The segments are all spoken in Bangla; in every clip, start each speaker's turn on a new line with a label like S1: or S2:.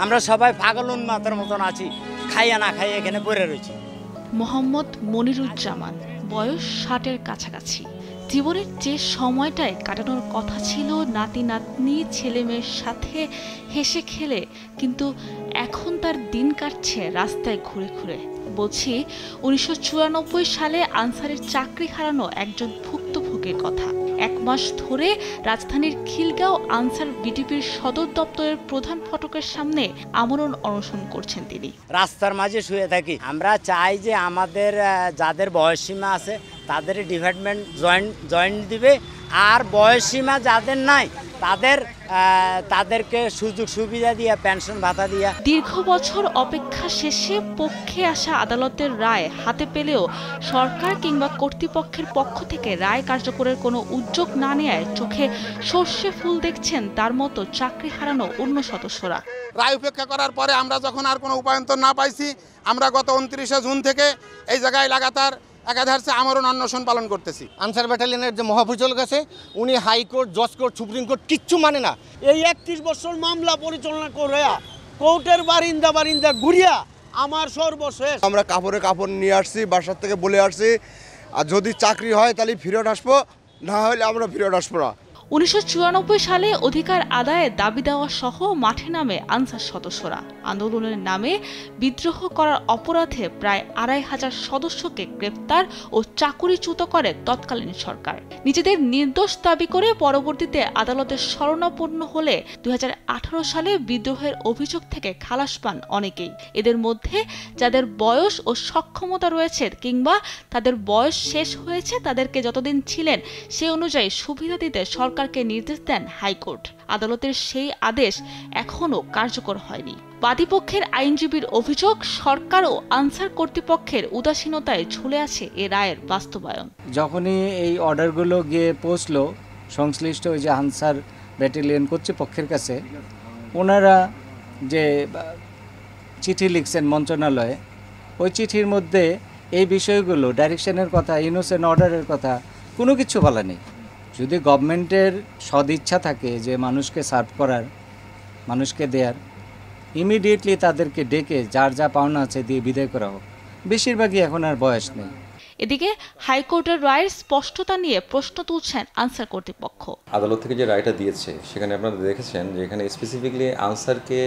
S1: আমরা সবাই পাগল উন্মাতের মতন আছি, খাইয়া না খাইয়া এখানে পড়ে রয়েছি।
S2: মোহাম্মদ মনিরুজ্জামান, বয়স ৬০-এর কাছাকাছি। জীবনের যে সময়টায় কাটানোর কথা ছিল নাতি নাতনি ছেলে মেয়ের সাথে হেসে খেলে, কিন্তু এখন তার দিন কাটছে রাস্তায় ঘুরে ঘুরে। বলছি ১৯৯৪ সালে আনসারের চাকরি হারানো একজন ভুক্তভোগীর কথা। ১ মাস ধরে রাজধানীর খিলগাঁও আনসার বিডিপির সদর দপ্তরের প্রধান ফটকের সামনে আমরণ অনশন করছেন তিনি।
S1: রাস্তার মাঝে শুয়ে থাকি। আমরা চাই যে আমাদের যাদের বয়সসীমা আছে তাদের ডিপার্টমেন্ট জয়েন্ট দিবে, আর বয়সসীমা যাদের নাই তাদেরকে সুযোগ সুবিধা দিয়া, পেনশন ভাতা দিয়া।
S2: দীর্ঘ বছর অপেক্ষা শেষে পক্ষে আসা আদালতের রায় হাতে পেলেও সরকার কিংবা কর্তৃপক্ষের পক্ষ থেকে রায় কার্যকরের কোনো উদ্যোগ না নেয় চোখে সর্ষে ফুল দেখছেন তার মতো চাকরি হারানো অন্য সদস্যরা।
S3: রায় উপেক্ষা করার পরে আমরা যখন আর কোনো উপায়ন্তর না পাইছি, আমরা গত ২৯শে জুন থেকে এই জায়গায় লাগাতার একাধারে আমরণ অনশন পালন করতেছি।
S4: আনসার ব্যাটালিয়নের যে মহাপরিচালক আছে, উনি হাইকোর্ট, জজ কোর্ট, সুপ্রিম কোর্ট কিচ্ছু মানে না।
S5: এই ৩১ বছর মামলা পরিচালনা করে কোর্টের বারিন্দা ঘুরিয়া আমার সর্বশেষ।
S6: আমরা কাপড় নিয়ে আসছি, বাসার থেকে বলে আসছি, আর যদি চাকরি হয় তাহলে ফেরত আসবো, না হলে আমরা ফেরত আসবো না।
S2: ১৯৯৪ সালে অধিকার আদায়ে দাবি দেওয়া সহ মাঠে নামে আনসার সদস্যরা। আন্দোলনের নামে বিদ্রোহ করার অপরাধে প্রায় ২৫০০ সদস্যকে গ্রেপ্তার ও চাকুরিচ্যুত করে তৎকালীন সরকার। নিজেদের নির্দোষ দাবি করে পরবর্তীতে আদালতের শরণাপন্ন হলে ২০১৮ সালে বিদ্রোহের অভিযোগ থেকে খালাস পান অনেকেই। এদের মধ্যে যাদের বয়স ও সক্ষমতা রয়েছে কিংবা তাদের বয়স শেষ হয়েছে, তাদেরকে যতদিন ছিলেন সে অনুযায়ী সুবিধা দিতে সরকারকে নির্দেশ দেন হাইকোর্ট। আদালতের সেই আদেশ এখনও কার্যকর হয়নি। বাদীপক্ষের আইনজীবীর অভিযোগ, সরকার ও আনসার কর্তৃপক্ষের উদাসীনতায় ঝুলে আছে এ রায়ের বাস্তবায়ন।
S7: যখনই এই অর্ডারগুলো গিয়ে পৌঁছলো সংশ্লিষ্ট ওই যে আনসার ব্যাটালিয়ন কর্তৃপক্ষের কাছে, ওনারা যে চিঠি লিখছেন মন্ত্রণালয়ে, ওই চিঠির মধ্যে এই বিষয়গুলো, ডাইরেকশনের কথা, ইনোসেন্ট অর্ডারের কথা কোনো কিছু বলা নেই। যদি গভর্নমেন্টের সদিচ্ছা থাকে যে মানুষকে সার্ভ করার, মানুষকে দেয়ার, ইমিডিয়েটলি তাদেরকে ডেকে যার যা পাওনা আছে দিয়ে বিদায় করা হোক। বেশিরভাগই এখন আর বয়স নেই।
S2: এদিকে হাইকোর্টের রায়ের স্পষ্টতা নিয়ে প্রশ্ন তুলছেন আনসার কর্তৃপক্ষ।
S8: আদালত থেকে যে রায়টা দিয়েছে সেখানে আপনারা দেখেছেন যে এখানে স্পেসিফিকলি আনসারকে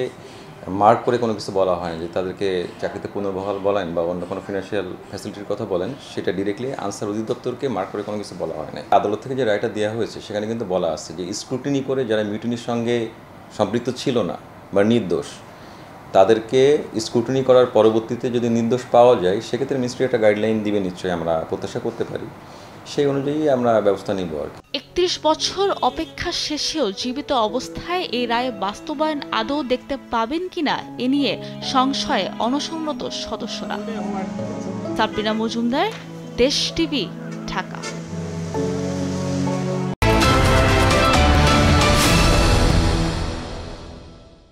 S8: মার্ক করে কোনো কিছু বলা হয় যে তাদেরকে চাকরিতে পুনর্বহাল বলেন বা অন্য কোনো ফিনান্সিয়াল ফ্যাসিলিটির কথা বলেন, সেটা ডিরেক্টলি আনসার অধিদপ্তরকে মার্ক করে কোনো কিছু বলা হয় না। আদালত থেকে যে রায়টা দেওয়া হয়েছে সেখানে কিন্তু বলা আছে যে স্ক্রুটিনি করে যারা মিউটিনির সঙ্গে সম্পৃক্ত ছিল না বা নির্দোষ, তাদেরকে স্ক্রুটিনি করার পরবর্তীতে যদি নির্দোষ পাওয়া যায় সেক্ষেত্রে মিনিস্ট্রি একটা গাইডলাইন দিবে, নিশ্চয়ই আমরা প্রত্যাশা করতে পারি, সেই অনুযায়ী আমরা ব্যবস্থা নিব আর কি। ৩১ বছর অপেক্ষা শেষেও জীবিত অবস্থায় এই রায় বাস্তবায়ন আদৌ দেখতে পাবেন কিনা এ নিয়ে সংশয়ে অনশনরত সদস্যরা। সাবরিনা মজুমদার, দেশ টিভি, ঢাকা।